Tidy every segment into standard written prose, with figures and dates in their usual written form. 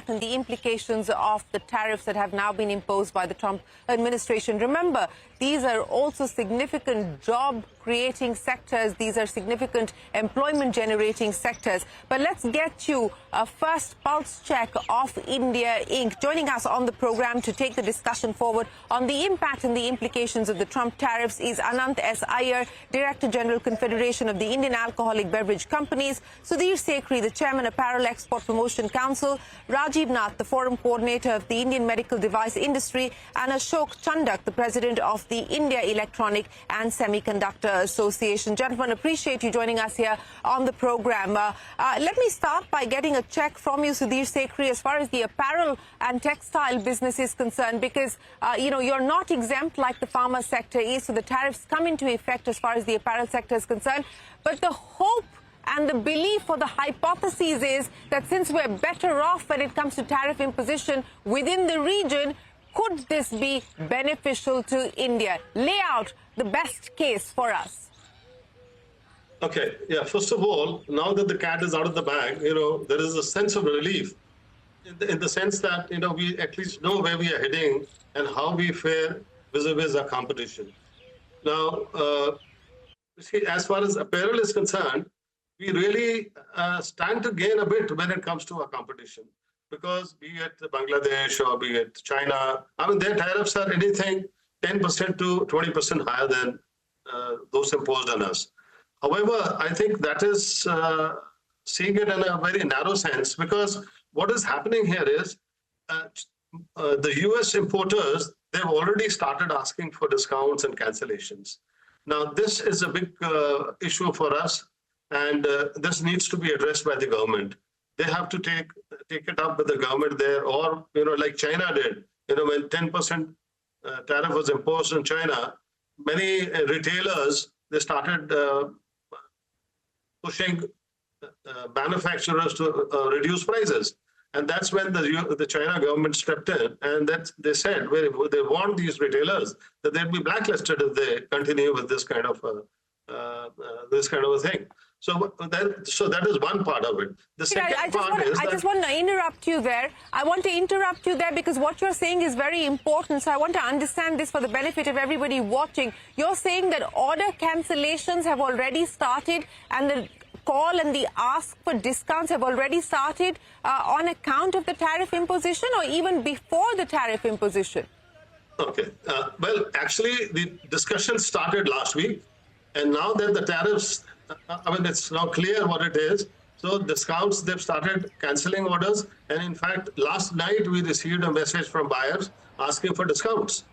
impact and the implications of the tariffs that have now been imposed by the Trump administration. Remember, these are also significant job-creating sectors. These are significant employment-generating sectors. But let's get you a first pulse check of India Inc. Joining us on the program to take the discussion forward on the impact and the implications of the Trump tariffs is Anant S. Iyer, Director General, Confederation of the Indian Alcoholic Beverage Companies, Sudhir Sekhri, the Chairman, Apparel Export Promotion Council, Rajiv Nath, the Forum Coordinator of the Indian Medical Device Industry, and Ashok Chandak, the President of the India Electronic and Semiconductor Association. Gentlemen, appreciate you joining us here on the program. Let me start by getting a check from you, Sudhir Sekhri, as far as the apparel and textile business is concerned, because, you're not exempt like the pharma sector is, so the tariffs come into effect as far as the apparel sector is concerned. But the hope and the belief or the hypothesis is that since we're better off when it comes to tariff imposition within the region, could this be beneficial to India? Lay out the best case for us. Okay, yeah, first of all, now that the cat is out of the bag, there is a sense of relief in the sense that, we at least know where we are heading and how we fare vis-a-vis our competition. Now, see, as far as apparel is concerned, we really stand to gain a bit when it comes to our competition. Because be it Bangladesh or be it China, their tariffs are anything 10% to 20% higher than those imposed on us. However, I think that is seeing it in a very narrow sense, because what is happening here is the US importers, they've already started asking for discounts and cancellations. Now, this is a big issue for us, and this needs to be addressed by the government. They have to take it up with the government there, or, like China did, when 10% tariff was imposed on China, many retailers, they started pushing manufacturers to reduce prices. And that's when the China government stepped in, and they said they warned these retailers that they'd be blacklisted if they continue with this kind of a thing. So that is one part of it. The second part is I just want to interrupt you there. I want to interrupt you there because what you're saying is very important. So I want to understand this for the benefit of everybody watching. You're saying that order cancellations have already started, and the call and the ask for discounts have already started on account of the tariff imposition, or even before the tariff imposition? Okay. Well, actually, the discussion started last week. And now that the tariffs, it's now clear what it is. So discounts, they've started canceling orders. And in fact, last night we received a message from buyers asking for discounts.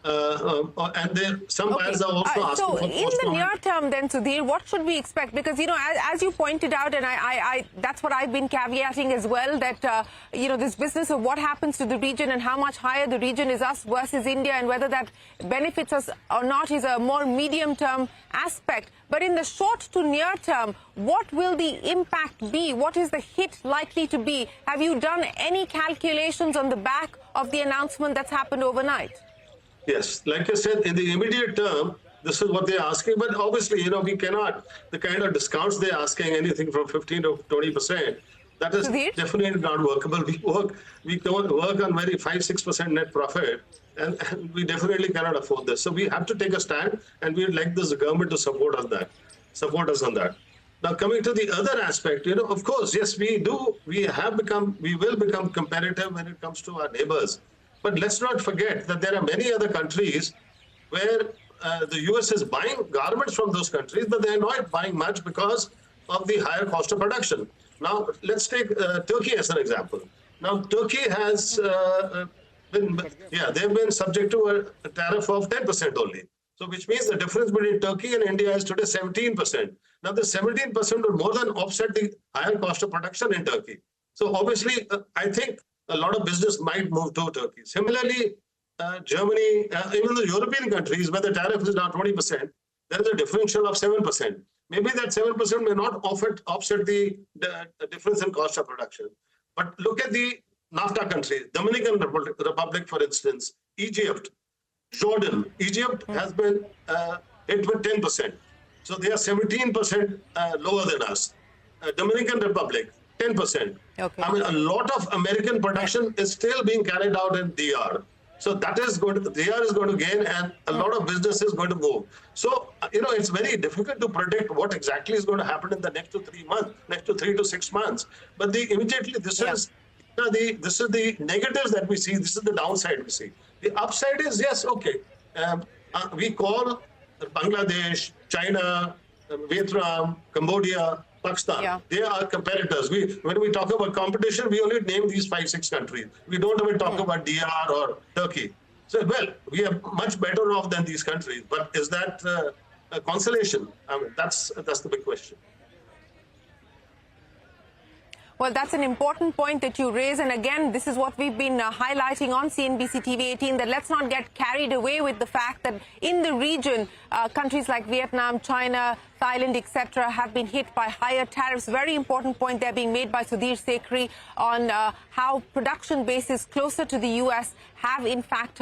And some buyers are also asking for postponement. So in the near term then, Sudhir, what should we expect? Because, as you pointed out, and I that's what I've been caveating as well, that, this business of what happens to the region and how much higher the region is us versus India, and whether that benefits us or not is a more medium-term aspect. But in the short to near term, what will the impact be? What is the hit likely to be? Have you done any calculations on the back of the announcement that's happened overnight? Yes, like I said, in the immediate term, this is what they're asking. But obviously, we cannot, the kind of discounts they're asking, anything from 15 to 20%, that is definitely not workable. We don't work on very 5-6% net profit, and we definitely cannot afford this. So we have to take a stand, and we'd like this government to support us on that. Now, coming to the other aspect, of course, yes, we will become competitive when it comes to our neighbors. But let's not forget that there are many other countries where the US is buying garments from those countries, but they're not buying much because of the higher cost of production. Now, let's take Turkey as an example. Now, Turkey has they've been subject to a tariff of 10% only. So which means the difference between Turkey and India is today 17%. Now, the 17% will more than offset the higher cost of production in Turkey. So obviously, I think a lot of business might move to Turkey. Similarly, Germany, even the European countries where the tariff is now 20%, there is a differential of 7%. Maybe that 7% may not offset the difference in cost of production. But look at the NAFTA countries, Dominican Republic, for instance, Egypt, Jordan. Egypt has been hit with 10%. So they are 17% lower than us. Dominican Republic, 10%. Okay. I mean, a lot of American production is still being carried out in DR. So that is going to, DR is going to gain, and a lot of business is going to move. So, it's very difficult to predict what exactly is going to happen in the next 3 months, next to 3 to 6 months. But immediately this is this is the negatives that we see. This is the downside we see. The upside is, yes, okay. We call Bangladesh, China, Vietnam, Cambodia, Pakistan. They are competitors. When we talk about competition, we only name these 5, 6 countries. We don't even talk about DR or Turkey. So, well, we are much better off than these countries. But is that a consolation? I mean, that's the big question. Well, that's an important point that you raise. And again, this is what we've been highlighting on CNBC TV18, that let's not get carried away with the fact that in the region, countries like Vietnam, China, Thailand, etc., have been hit by higher tariffs. Very important point there being made by Sudhir Sekhri on how production bases closer to the U.S. have, in fact,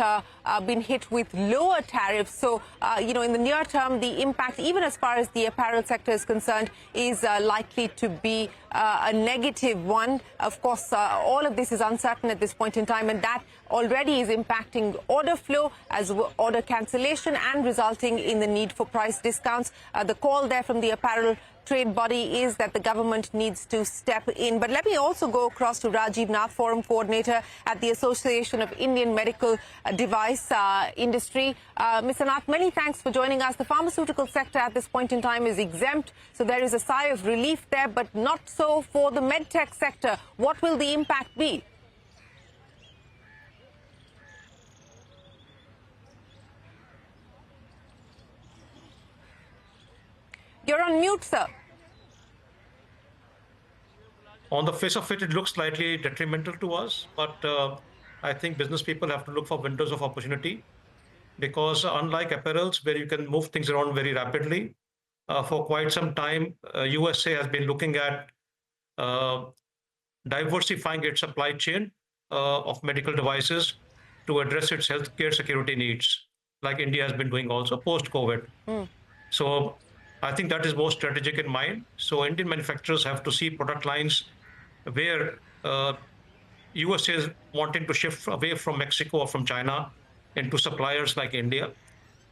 been hit with lower tariffs. So, in the near term, the impact, even as far as the apparel sector is concerned, is likely to be a negative one. Of course, all of this is uncertain at this point in time, and that already is impacting order flow as order cancellation and resulting in the need for price discounts. The call there from the apparel trade body is that the government needs to step in. But let me also go across to Rajiv Nath, Forum Coordinator at the Association of Indian Medical Device Industry. Mr. Nath, many thanks for joining us. The pharmaceutical sector at this point in time is exempt, so there is a sigh of relief there, but not so for the medtech sector. What will the impact be? You're on mute, sir. On the face of it, it looks slightly detrimental to us, but I think business people have to look for windows of opportunity, because unlike apparels, where you can move things around very rapidly, for quite some time, USA has been looking at diversifying its supply chain of medical devices to address its healthcare security needs, like India has been doing also post-COVID. So I think that is more strategic in mind. So Indian manufacturers have to see product lines where USA is wanting to shift away from Mexico or from China into suppliers like India.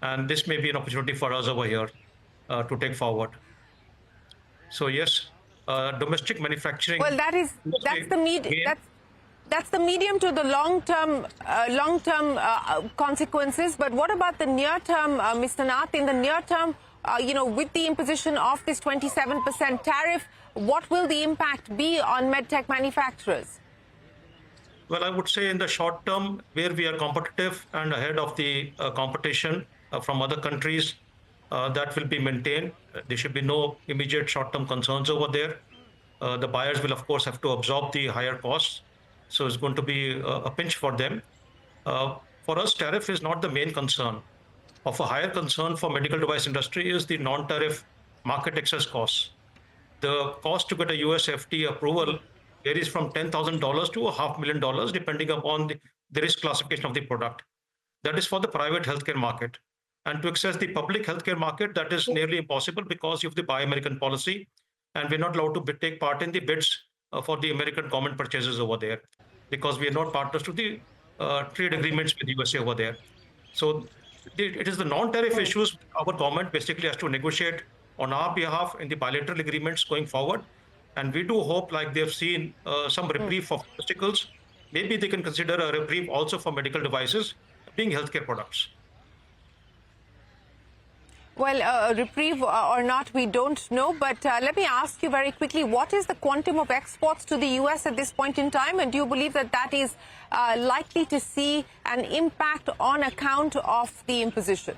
And this may be an opportunity for us over here to take forward. So yes, domestic manufacturing. Well, that's the medium to the long-term consequences. But what about the near term, Mr. Nath? In the near term, with the imposition of this 27% tariff, what will the impact be on medtech manufacturers? Well, I would say in the short term, where we are competitive and ahead of the competition from other countries, that will be maintained. There should be no immediate short-term concerns over there. The buyers will, of course, have to absorb the higher costs. So it's going to be a pinch for them. For us, tariff is not the main concern. Of a higher concern for medical device industry is the non-tariff market access costs. The cost to get a US FDA approval varies from $10,000 to $500,000, depending upon the risk classification of the product. That is for the private healthcare market. And to access the public healthcare market, that is nearly impossible because of the Buy American policy. And we're not allowed to take part in the bids for the American government purchases over there, because we are not partners to the trade agreements with USA over there. So it is the non-tariff issues our government basically has to negotiate on our behalf in the bilateral agreements going forward. And we do hope, like they've seen some reprieve for pharmaceuticals, maybe they can consider a reprieve also for medical devices being healthcare products. Well, reprieve or not, we don't know. But let me ask you very quickly, what is the quantum of exports to the U.S. at this point in time? And do you believe that that is likely to see an impact on account of the imposition?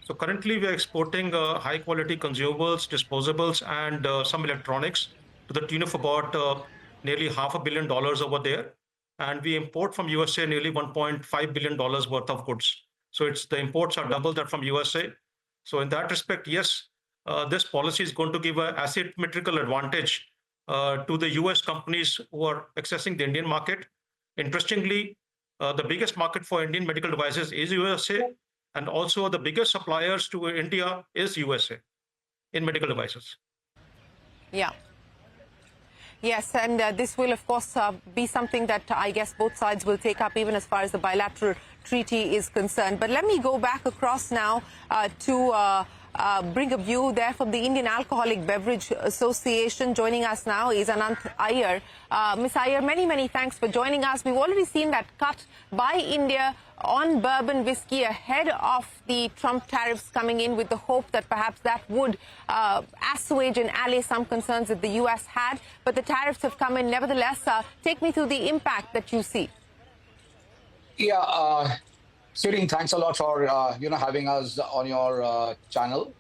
So currently, we are exporting high-quality consumables, disposables, and some electronics to the tune of about nearly $500 million over there. And we import from USA nearly $1.5 billion worth of goods. So the imports are double that from USA. So in that respect, yes, this policy is going to give an asymmetrical advantage to the US companies who are accessing the Indian market. Interestingly, the biggest market for Indian medical devices is USA, and also the biggest suppliers to India is USA in medical devices. Yeah. Yes, and this will, of course, be something that I guess both sides will take up, even as far as the bilateral treaty is concerned. But let me go back across now to bring a view there from the Indian Alcoholic Beverage Association. Joining us now is Anant Iyer. Ms. Iyer, many thanks for joining us. We've already seen that cut by India on bourbon whiskey ahead of the Trump tariffs coming in, with the hope that perhaps that would assuage and allay some concerns that the U.S. had. But the tariffs have come in nevertheless. Take me through the impact that you see. Yeah, Sireen, thanks a lot for having us on your channel.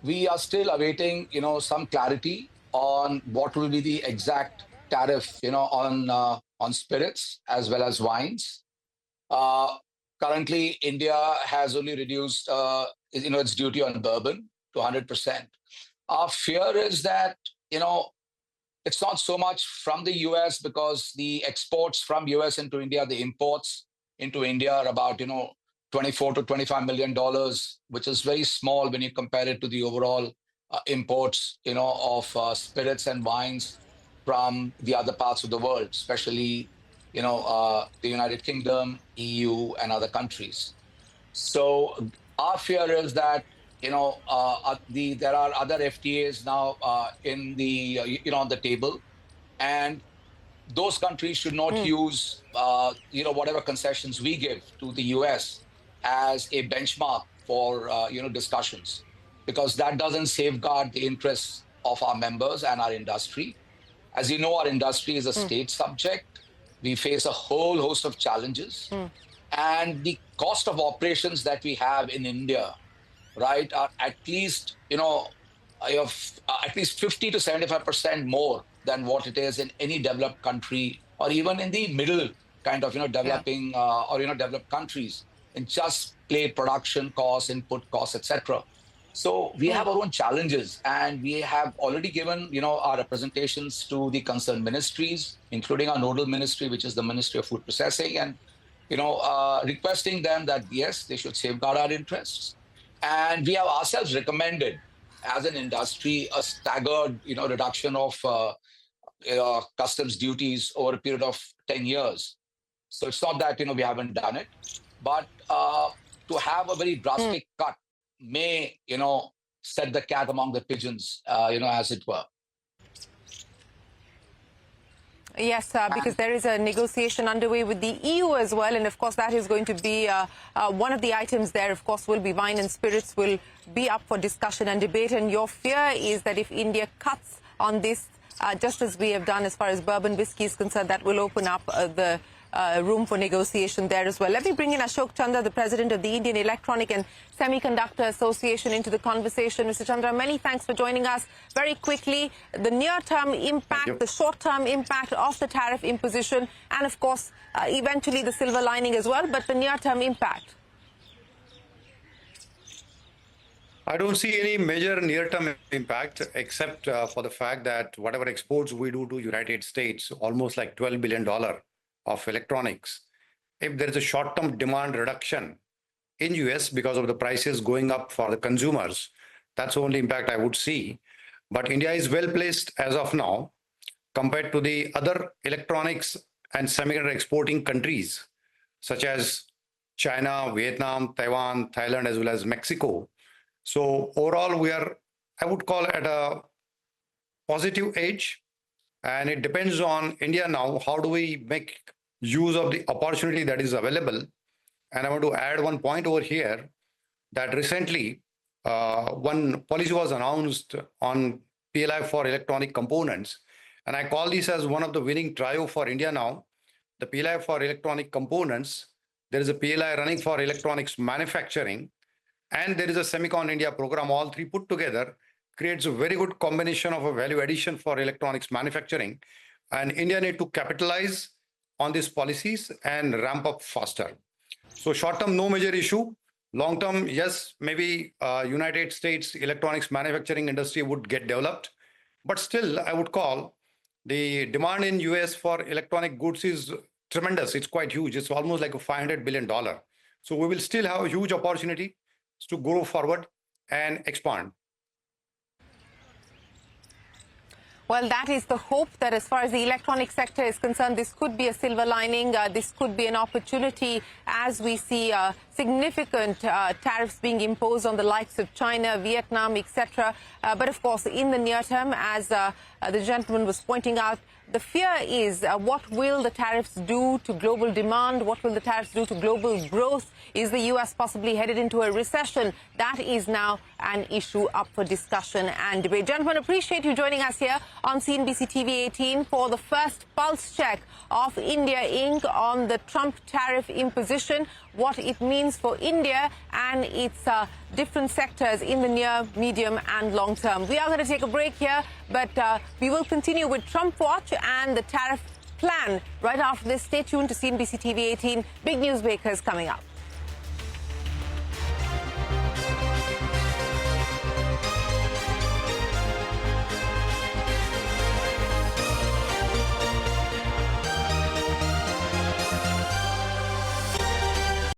We are still awaiting some clarity on what will be the exact tariff on spirits as well as wines. Currently, India has only reduced its duty on bourbon to 100%. Our fear is that it's not so much from the US, because the exports from US into India, the imports into India are about 24 to 25 million dollars, which is very small when you compare it to the overall imports of spirits and wines from the other parts of the world, especially the United Kingdom, EU, and other countries. So our fear is that there are other FTAs now in the on the table, and those countries should not use whatever concessions we give to the US as a benchmark for discussions, because that doesn't safeguard the interests of our members and our industry. As you know, our industry is a state subject. We face a whole host of challenges, and the cost of operations that we have in India, right, are at least at least 50 to 75% more than what it is in any developed country, or even in the middle kind of developing or developed countries, in just plate production costs, input costs, etc. So we have our own challenges, and we have already given our representations to the concerned ministries, including our nodal ministry, which is the Ministry of Food Processing, and requesting them that yes, they should safeguard our interests. And we have ourselves recommended, as an industry, a staggered reduction of customs duties over a period of 10 years. So it's not that we haven't done it, but to have a very drastic cut may set the cat among the pigeons, as it were. Yes, because there is a negotiation underway with the EU as well, and of course that is going to be one of the items there. Of course, will be wine and spirits will be up for discussion and debate. And your fear is that if India cuts on this, just as we have done as far as bourbon whiskey is concerned, that will open up the room for negotiation there as well. Let me bring in Ashok Chandra, the president of the Indian Electronic and Semiconductor Association, into the conversation. Mr. Chandra, many thanks for joining us. Very quickly, the near-term impact, the short-term impact of the tariff imposition, and of course, eventually the silver lining as well, but the near-term impact. I don't see any major near-term impact, except for the fact that whatever exports we do to United States, almost like $12 billion of electronics, if there is a short-term demand reduction in US because of the prices going up for the consumers, that's the only impact I would see. But India is well placed as of now compared to the other electronics and semiconductor exporting countries such as China, Vietnam, Taiwan, Thailand, as well as Mexico. So overall, we are, I would call, at a positive edge, and it depends on India now. How do we make use of the opportunity that is available? And I want to add one point over here, that recently one policy was announced on PLI for electronic components, and I call this as one of the winning trio for India now. The PLI for electronic components, there is a PLI running for electronics manufacturing, and there is a Semicon India program. All three put together creates a very good combination of a value addition for electronics manufacturing, and India need to capitalize on these policies and ramp up faster. So short term, no major issue. Long term, yes, maybe United States electronics manufacturing industry would get developed, but still I would call the demand in US for electronic goods is tremendous. It's quite huge. It's almost like a $500 billion. So we will still have a huge opportunity to go forward and expand. Well, that is the hope that as far as the electronic sector is concerned, this could be a silver lining. This could be an opportunity as we see significant tariffs being imposed on the likes of China, Vietnam, etc. But of course, in the near term, as the gentleman was pointing out, the fear is what will the tariffs do to global demand? What will the tariffs do to global growth? Is the U.S. possibly headed into a recession? That is now an issue up for discussion and debate. Gentlemen, appreciate you joining us here on CNBC-TV18 for the first pulse check of India Inc. on the Trump tariff imposition, what it means for India and its different sectors in the near, medium and long term. We are going to take a break here, but we will continue with Trump Watch and the tariff plan right after this. Stay tuned to CNBC-TV18. Big news breakers coming up.